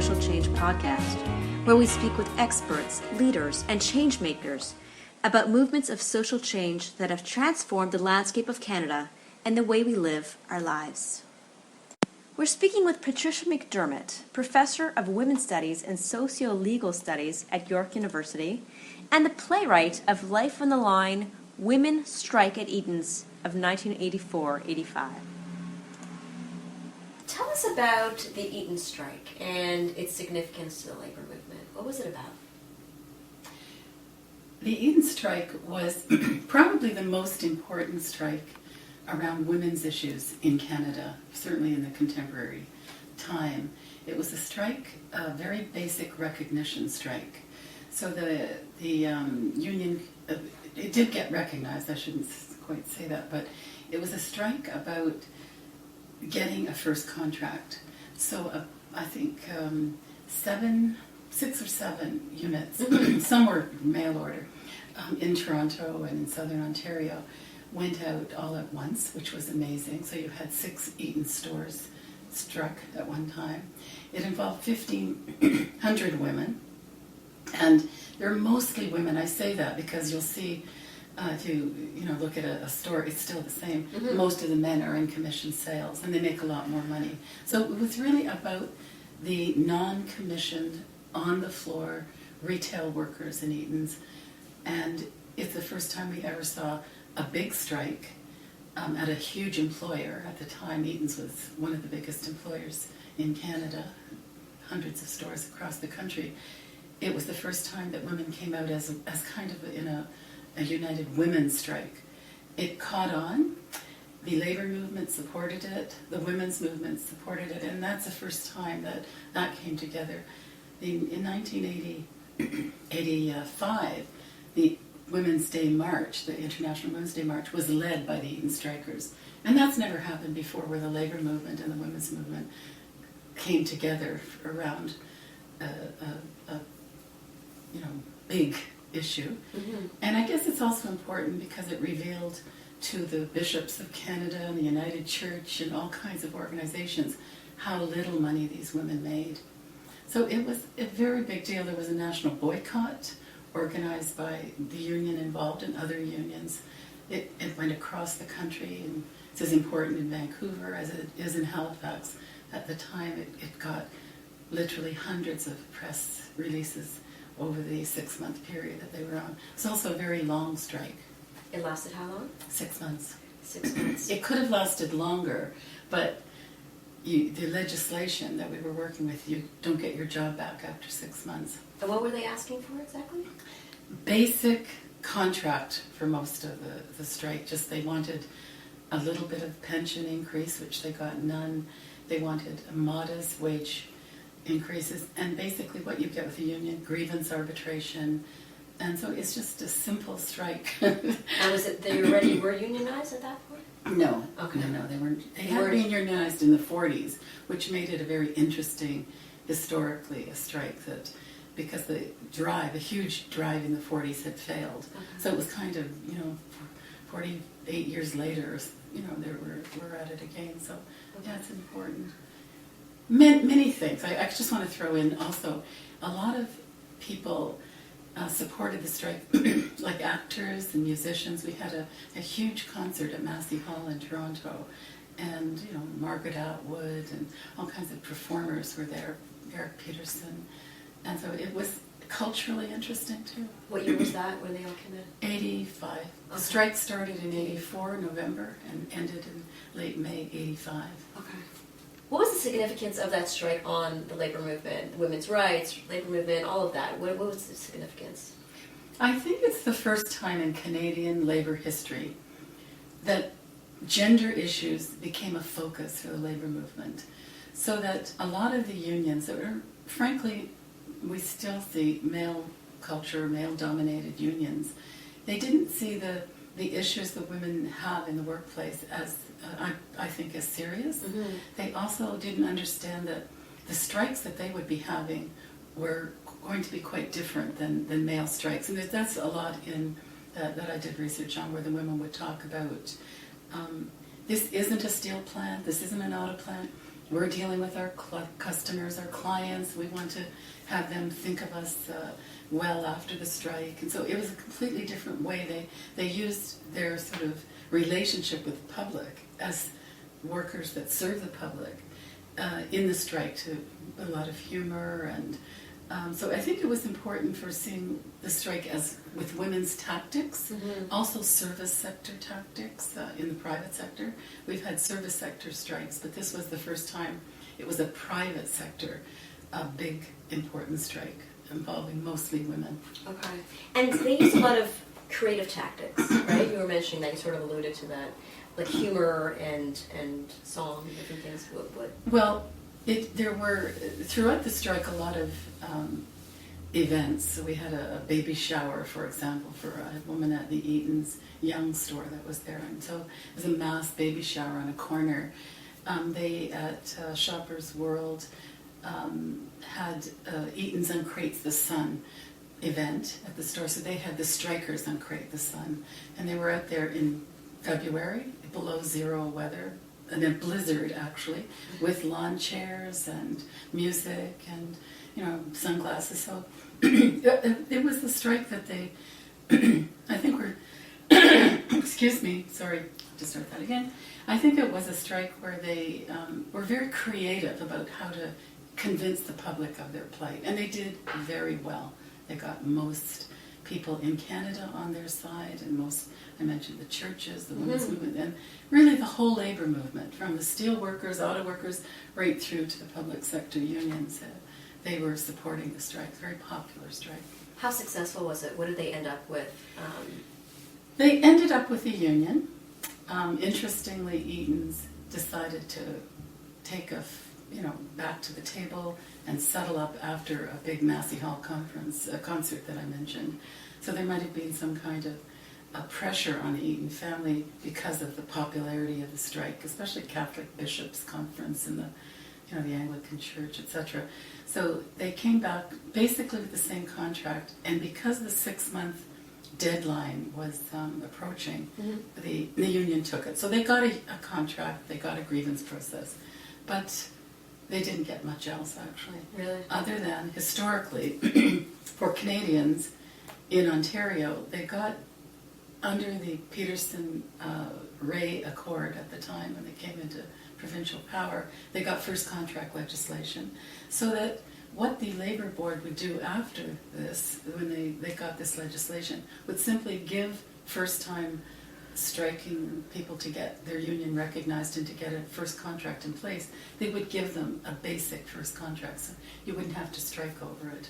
Social Change podcast, where we speak with experts, leaders, and change makers about movements of social change that have transformed the landscape of Canada and the way we live our lives. We're speaking with Patricia McDermott, Professor of Women's Studies and Socio-Legal Studies at York University, and the playwright of Life on the Line, Eatons Strike at Eatons of 1984-85. Tell us about the Eatons Strike and its significance to the labor movement. What was it about? The Eatons Strike was probably the most important strike around women's issues in Canada, certainly in the contemporary time. It was a strike, a very basic recognition strike. So the union, it did get recognized, I shouldn't quite say that, but it was a strike about getting a first contract. So I think 6 or 7 units, some were mail order, in Toronto and in Southern Ontario, went out all at once, which was amazing. So you had 6 Eaton stores struck at one time. It involved 1,500 women, and they're mostly women. I say that because you'll see, if you look at a store, it's still the same. Mm-hmm. Most of the men are in commission sales, and they make a lot more money. So it was really about the non-commissioned, on-the-floor retail workers in Eatons, and it's the first time we ever saw a big strike at a huge employer. At the time, Eatons was one of the biggest employers in Canada, hundreds of stores across the country. It was the first time that women came out as kind of in a united women's strike. It caught on. The labor movement supported it. The women's movement supported it. And that's the first time that came together. In 1985, the Women's Day March, the International Women's Day March, was led by the Eaton Strikers. And that's never happened before, where the labor movement and the women's movement came together around a big issue. Mm-hmm. And I guess it's also important because it revealed to the bishops of Canada and the United Church and all kinds of organizations how little money these women made. So it was a very big deal. There was a national boycott organized by the union involved and other unions. It went across the country, and it's as important in Vancouver as it is in Halifax. At the time, it got literally hundreds of press releases over the 6-month period that they were on. It's also a very long strike. It lasted how long? 6 months. 6 months. It could have lasted longer, but the legislation that we were working with, you don't get your job back after 6 months. And what were they asking for exactly? Basic contract for most of the strike. Just they wanted a little bit of pension increase, which they got none. They wanted a modest wage increases, and basically what you get with a union, grievance arbitration. And so it's just a simple strike. And was it they already were unionized at that point? No. Okay. No, they weren't. They had been unionized in the 40s, which made it a very interesting, historically, a strike that, because the huge drive in the 40s had failed. Okay. So it was kind of, 48 years later, we're at it again. So yeah, it's important. Many things. I just want to throw in also, a lot of people supported the strike, like actors and musicians. We had a huge concert at Massey Hall in Toronto, and Margaret Atwood and all kinds of performers were there, Eric Peterson, and so it was culturally interesting too. What year was that when they all came in? 85. Okay. The strike started in 84, November, and ended in late May 85. Okay. What was the significance of that strike on the labor movement, women's rights, labor movement, all of that? What was the significance? I think it's the first time in Canadian labor history that gender issues became a focus for the labor movement. So that a lot of the unions that were, frankly, we still see male culture, male-dominated unions, they didn't see the issues that women have in the workplace as, I think, as serious. Mm-hmm. They also didn't understand that the strikes that they would be having were going to be quite different than male strikes. And that's a lot in that I did research on, where the women would talk about, this isn't a steel plant, this isn't an auto plant, we're dealing with our customers, our clients. We want to have them think of us well after the strike. And so it was a completely different way. They used their sort of relationship with the public as workers that serve the public in the strike to a lot of humor. And so I think it was important for seeing the strike as with women's tactics, also service sector tactics in the private sector. We've had service sector strikes, but this was the first time it was a private sector, a big, important strike involving mostly women. Okay. And they used a lot of creative tactics, right? You were mentioning that, you sort of alluded to that, like humor and song, different things. What? Well, there were, throughout the strike, a lot of events. So we had a baby shower, for example, for a woman at the Eatons Young store that was there. And so it was a mass baby shower on a corner. They, at Shoppers World, had Eatons Uncrate the Sun event at the store. So they had the strikers uncrate the sun. And they were out there in February, below zero weather, and a blizzard actually, with lawn chairs and music and, you know, sunglasses. So it was the strike that they, I think were, excuse me, sorry, to start that again. I think it was a strike where they were very creative about how to convince the public of their plight. And they did very well. They got most people in Canada on their side, and most, I mentioned the churches, the women's movement, and really the whole labor movement, from the steel workers, auto workers, right through to the public sector unions. They were supporting the strike, very popular strike. How successful was it? What did they end up with? They ended up with a union. Interestingly, Eatons decided to take back to the table and settle up after a big Massey Hall conference, a concert that I mentioned. So there might have been some kind of a pressure on the Eaton family because of the popularity of the strike, especially Catholic Bishops' Conference and the Anglican Church, etc. So they came back basically with the same contract, and because the 6-month deadline was approaching, the union took it. So they got a contract, they got a grievance process, but they didn't get much else, actually. Really? Other than, historically, for Canadians in Ontario, they got, under the Peterson-Ray Accord at the time, when they came into provincial power, they got first contract legislation. So that what the Labour Board would do after this, when they got this legislation, would simply give first-time striking people to get their union recognized and to get a first contract in place. They would give them a basic first contract, so you wouldn't have to strike over it.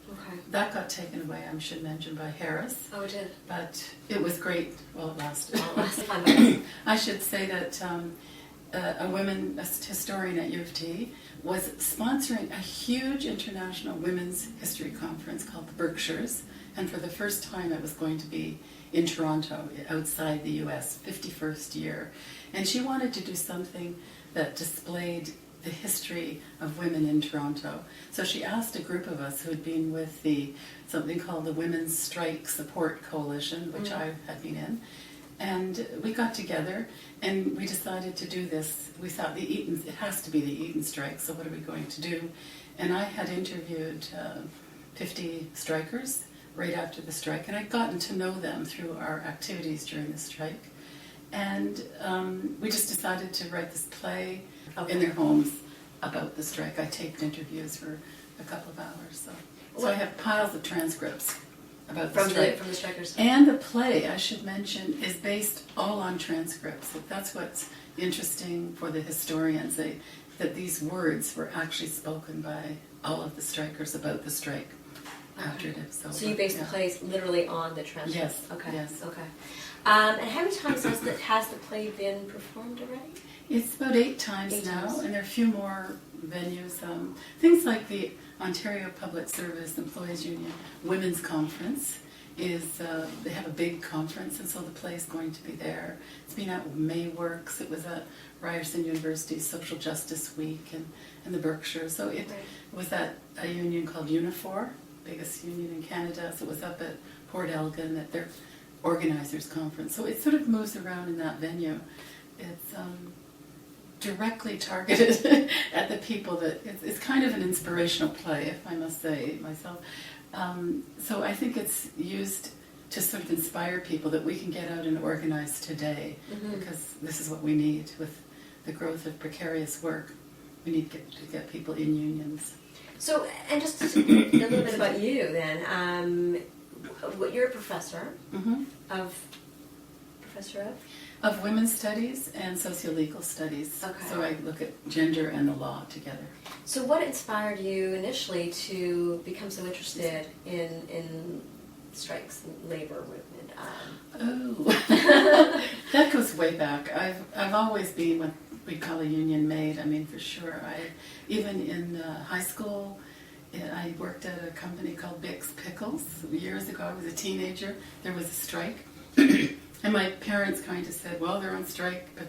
Okay. That got taken away, I should mention, by Harris. Oh, it did? But it was great while it lasted. I should say that a women historian at U of T was sponsoring a huge international women's history conference called the Berkshires, and for the first time it was going to be in Toronto, outside the US, 51st year. And she wanted to do something that displayed the history of women in Toronto. So she asked a group of us who had been with something called the Women's Strike Support Coalition, which I had been in, and we got together and we decided to do this. We thought it has to be the Eaton strike, so what are we going to do? And I had interviewed 50 strikers right after the strike, and I'd gotten to know them through our activities during the strike. And we just decided to write this play in their homes about the strike. I taped interviews for a couple of hours. So I have piles of transcripts about the strike. From the strikers. And the play, I should mention, is based all on transcripts. So that's what's interesting for the historians, that these words were actually spoken by all of the strikers about the strike. After it is over. So you based the plays literally on the transcript? Yes. Okay. Yes. Okay. And how many times has the play been performed already? It's about 8 times now, and there are a few more venues. Things like the Ontario Public Service Employees Union Women's Conference they have a big conference, and so the play is going to be there. It's been at May Works. It was at Ryerson University's Social Justice Week and the Berkshires. So it was at a union called Unifor, biggest union in Canada. So it was up at Port Elgin at their organizers conference. So it sort of moves around in that venue. It's directly targeted at the people that it's kind of an inspirational play, if I must say myself. So I think it's used to sort of inspire people that we can get out and organize today, because this is what we need with the growth of precarious work. We need to get people in unions. So, and just a little bit about you then. You're a professor of women's studies and sociolegal studies. Okay. So I look at gender and the law together. So what inspired you initially to become so interested in strikes and labor movement? That goes way back. I've always been what we call a union maid. I mean, for sure. Even in high school, I worked at a company called Bix Pickles. Years ago, I was a teenager. There was a strike. And my parents kind of said, well, they're on strike, but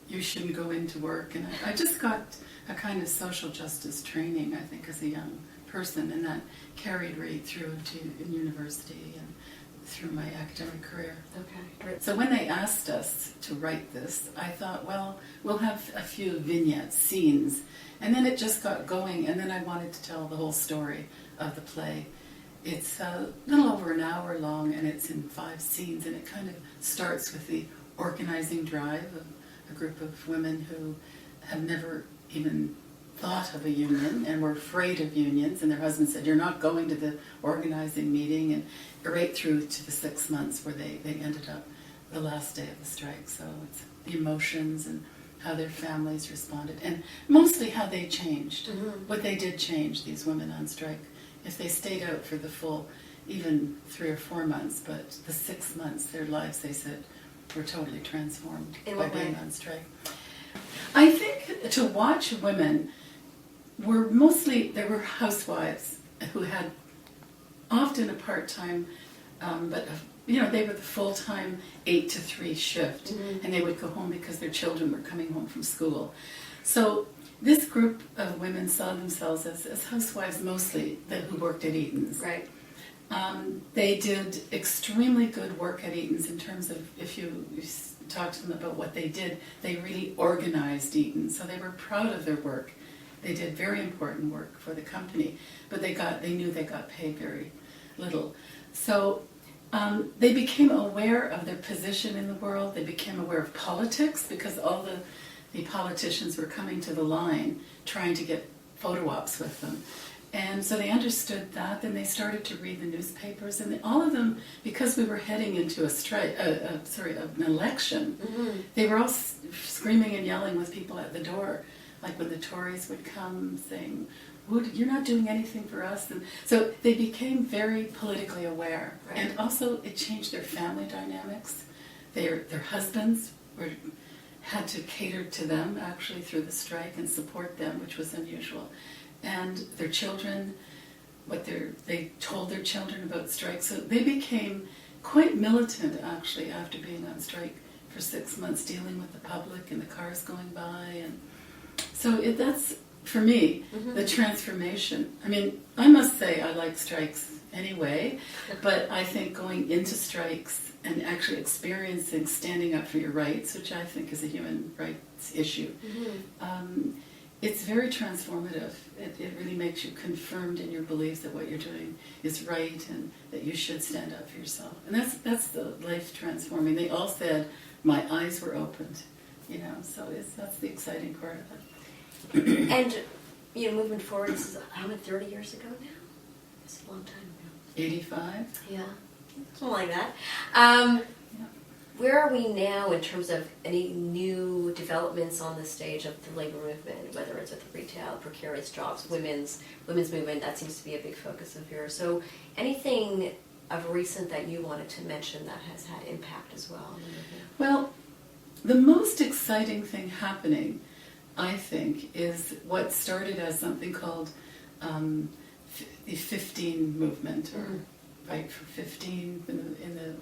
you shouldn't go into work. And I just got a kind of social justice training, I think, as a young person, and that carried right through in university and through my academic career. Okay. So when they asked us to write this, I thought, well, we'll have a few vignettes, scenes, and then it just got going, and then I wanted to tell the whole story of the play. It's a little over an hour long, and it's in 5 scenes, and it kind of starts with the organizing drive of a group of women who have never even thought of a union and were afraid of unions, and their husband said, you're not going to the organizing meeting, and right through to the 6 months where they ended up the last day of the strike. So it's the emotions and how their families responded, and mostly how they changed. What they did change, these women on strike. If they stayed out for the full, even 3 or 4 months, but the 6 months, their lives, they said, were totally transformed by being on strike. I think to watch women they were housewives who had often a part-time, but they were the full-time 8 to 3 shift, and they would go home because their children were coming home from school. So this group of women saw themselves as housewives mostly, who worked at Eaton's. Right. They did extremely good work at Eaton's in terms of, if you talk to them about what they did, they really organized Eaton. So they were proud of their work. They did very important work for the company, but they knew they got paid very little. So they became aware of their position in the world. They became aware of politics, because all the politicians were coming to the line trying to get photo ops with them. And so they understood that. Then they started to read the newspapers, and all of them, because we were heading into an election, they were all screaming and yelling with people at the door, like when the Tories would come saying, you're not doing anything for us. And so they became very politically aware. Right. And also it changed their family dynamics. Their husbands had to cater to them actually through the strike and support them, which was unusual. And their children, they told their children about strike. So they became quite militant actually after being on strike for 6 months, dealing with the public and the cars going by. And so that's, for me, the transformation. I mean, I must say I like strikes anyway, but I think going into strikes and actually experiencing standing up for your rights, which I think is a human rights issue, it's very transformative. It really makes you confirmed in your beliefs that what you're doing is right and that you should stand up for yourself. And that's the life transforming. They all said, my eyes were opened, so that's the exciting part of it. And, moving forward, this is, 30 years ago now? It's a long time ago. 85? Yeah, something like that. Where are we now in terms of any new developments on the stage of the labor movement, whether it's with retail, precarious jobs, women's movement? That seems to be a big focus of yours. So anything of recent that you wanted to mention that has had impact as well? Well, the most exciting thing happening, I think, is what started as something called the 15 movement, or right for 15 in the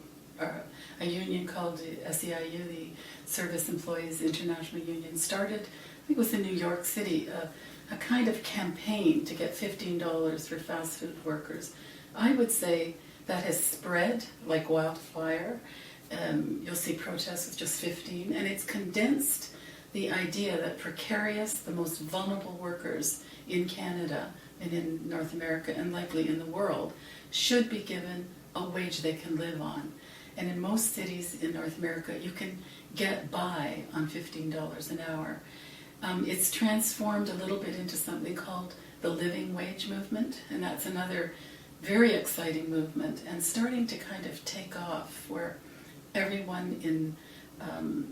a union called the SEIU, the Service Employees International Union, started, I think it was in New York City, a kind of campaign to get $15 for fast food workers. I would say that has spread like wildfire. You'll see protests with just 15, and it's condensed the idea that precarious, the most vulnerable workers in Canada and in North America and likely in the world should be given a wage they can live on. And in most cities in North America, you can get by on $15 an hour. It's transformed a little bit into something called the living wage movement, and that's another very exciting movement and starting to kind of take off, where everyone in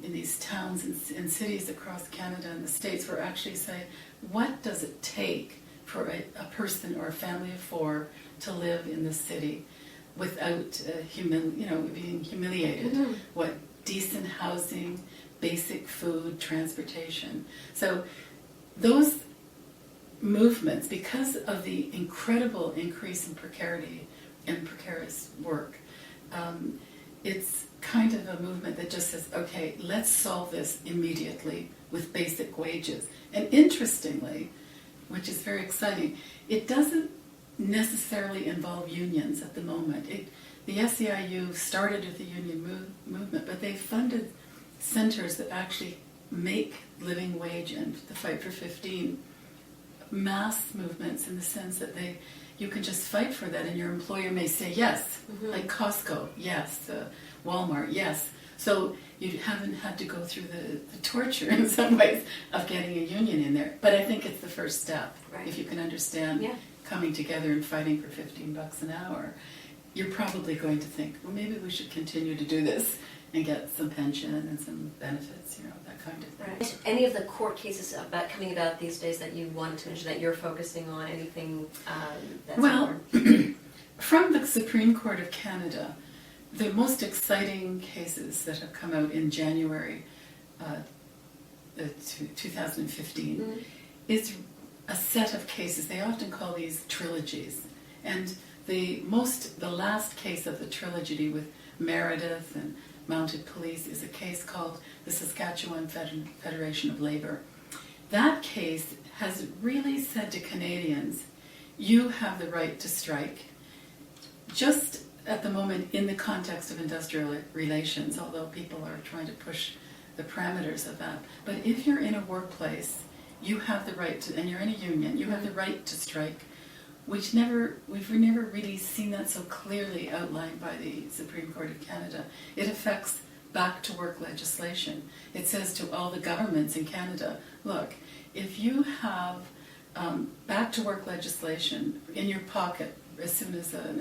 these towns and cities across Canada and the States will actually say, what does it take for a person or a family of four to live in the city without being humiliated? Mm-hmm. What decent housing, basic food, transportation. So those movements, because of the incredible increase in precarity and precarious work, it's kind of a movement that just says, okay, let's solve this immediately with basic wages. And interestingly, which is very exciting, it doesn't necessarily involve unions at the moment. The SEIU started with the union movement, but they funded centers that actually make living wage and the fight for 15 mass movements, in the sense that you can just fight for that and your employer may say yes, like Costco, yes, Walmart, yes. So you haven't had to go through the torture in some ways of getting a union in there. But I think it's the first step. Right. If you can understand coming together and fighting for $15 an hour, you're probably going to think, well, maybe we should continue to do this and get some pension and some benefits, that kind of thing. Right. Any of the court cases coming about these days that you wanted to mention that you're focusing on? Anything that's important? From the Supreme Court of Canada, the most exciting cases that have come out in January 2015 is a set of cases. They often call these trilogies. And the last case of the trilogy with Meredith and Mounted Police is a case called the Saskatchewan Federation of Labour. That case has really said to Canadians, you have the right to strike. Just at the moment, in the context of industrial relations, although people are trying to push the parameters of that. But if you're in a workplace, you have the right to, and you're in a union, you have the right to strike. We've never really seen that so clearly outlined by the Supreme Court of Canada. It affects back-to-work legislation. It says to all the governments in Canada, look, if you have back-to-work legislation in your pocket as soon as a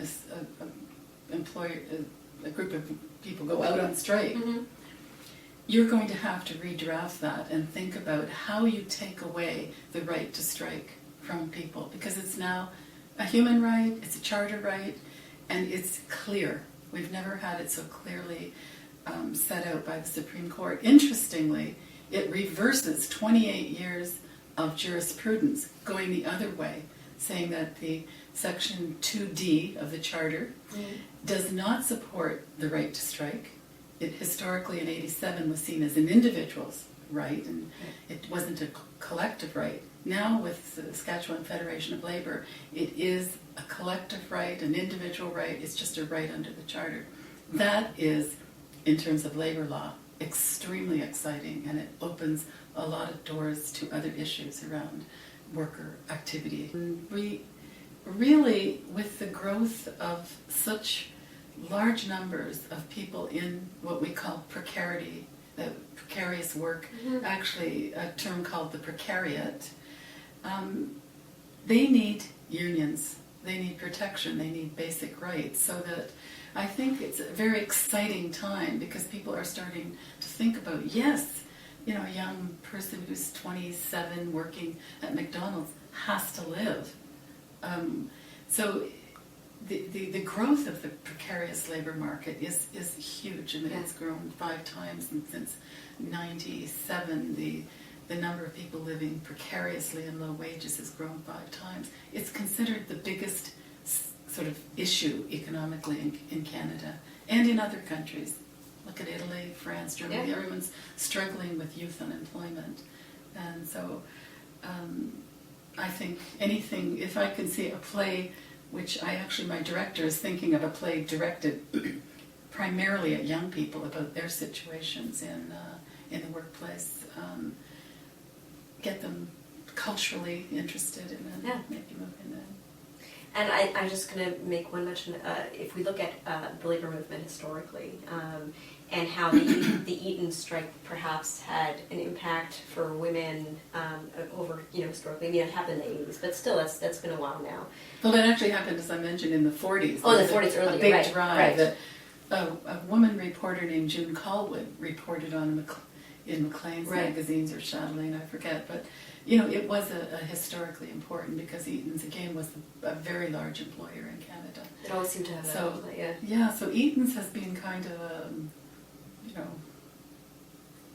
group of people go out on strike, you're going to have to redraft that and think about how you take away the right to strike from people, because it's now a human right, it's a charter right, and it's clear. We've never had it so clearly set out by the Supreme Court. Interestingly, it reverses 28 years of jurisprudence going the other way, saying that the Section 2D of the Charter does not support the right to strike. It historically in 87 was seen as an individual's right, and it wasn't a collective right. Now with the Saskatchewan Federation of Labour, it is a collective right, an individual right. It's just a right under the Charter. That is, in terms of labour law, extremely exciting, and it opens a lot of doors to other issues around worker activity. We really, with the growth of such large numbers of people in what we call precarity, precarious work, actually a term called the precariat, they need unions, they need protection, they need basic rights, so that I think it's a very exciting time because people are starting to think about, yes, a young person who's 27 working at McDonald's has to live. So the growth of the precarious labor market is huge. I mean, it's grown 5 times, and since 97, the number of people living precariously in low wages has grown 5 times. It's considered the biggest sort of issue economically in Canada and in other countries. Look at Italy, France, Germany. Everyone's struggling with youth unemployment. And so I think anything, if I can see a play, which my director is thinking of a play directed primarily at young people about their situations in the workplace. get them culturally interested in it, maybe move in it. And I'm just going to make one mention. If we look at the labor movement historically, and how the Eatons Strike perhaps had an impact for women over, historically. I mean, it happened in the 80s, but still, that's been a while now. Well, it actually happened, as I mentioned, in the 40s. Oh, in the 40s, earlier, a big right, drive right. that a woman reporter named June Callwood reported on in Maclean's magazines or Chatelaine, I forget, but it was a historically important, because Eaton's again was a very large employer in Canada. It always seemed to have that. So Eaton's has been kind of a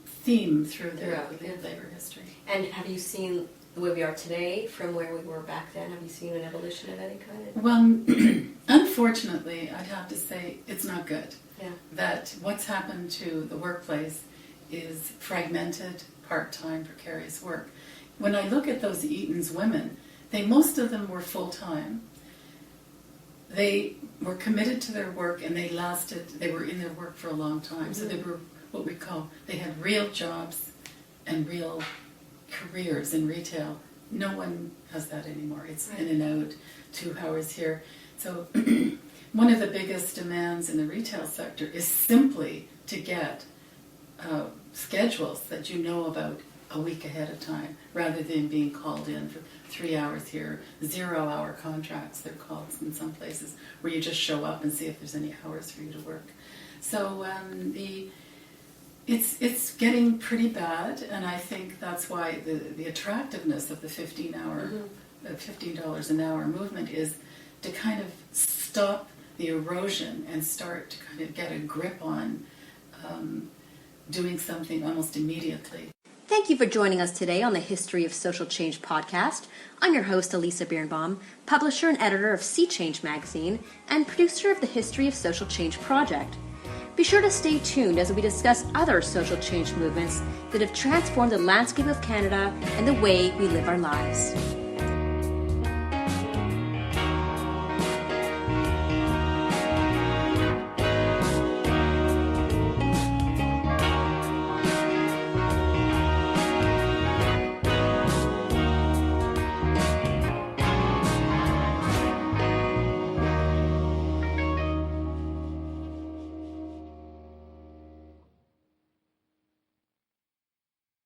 theme through their labor history. And have you seen the way we are today from where we were back then? Have you seen an evolution of any kind? Well, unfortunately, I'd have to say it's not good. Yeah. That what's happened to the workplace is fragmented, part-time, precarious work. When I look at those Eaton's women, most of them were full-time. They were committed to their work, and they were in their work for a long time. Mm-hmm. So they were what we call, they had real jobs and real careers in retail. No one has that anymore. It's in and out, 2 hours here. So one of the biggest demands in the retail sector is simply to get schedules that you know about a week ahead of time, rather than being called in for 3 hours here, 0-hour contracts, they're called in some places, where you just show up and see if there's any hours for you to work. So it's getting pretty bad, and I think that's why the attractiveness of the $15 an hour movement is to kind of stop the erosion and start to kind of get a grip on doing something almost immediately. Thank you for joining us today on the History of Social Change podcast. I'm your host, Elisa Birnbaum, publisher and editor of Sea Change magazine and producer of the History of Social Change project. Be sure to stay tuned as we discuss other social change movements that have transformed the landscape of Canada and the way we live our lives.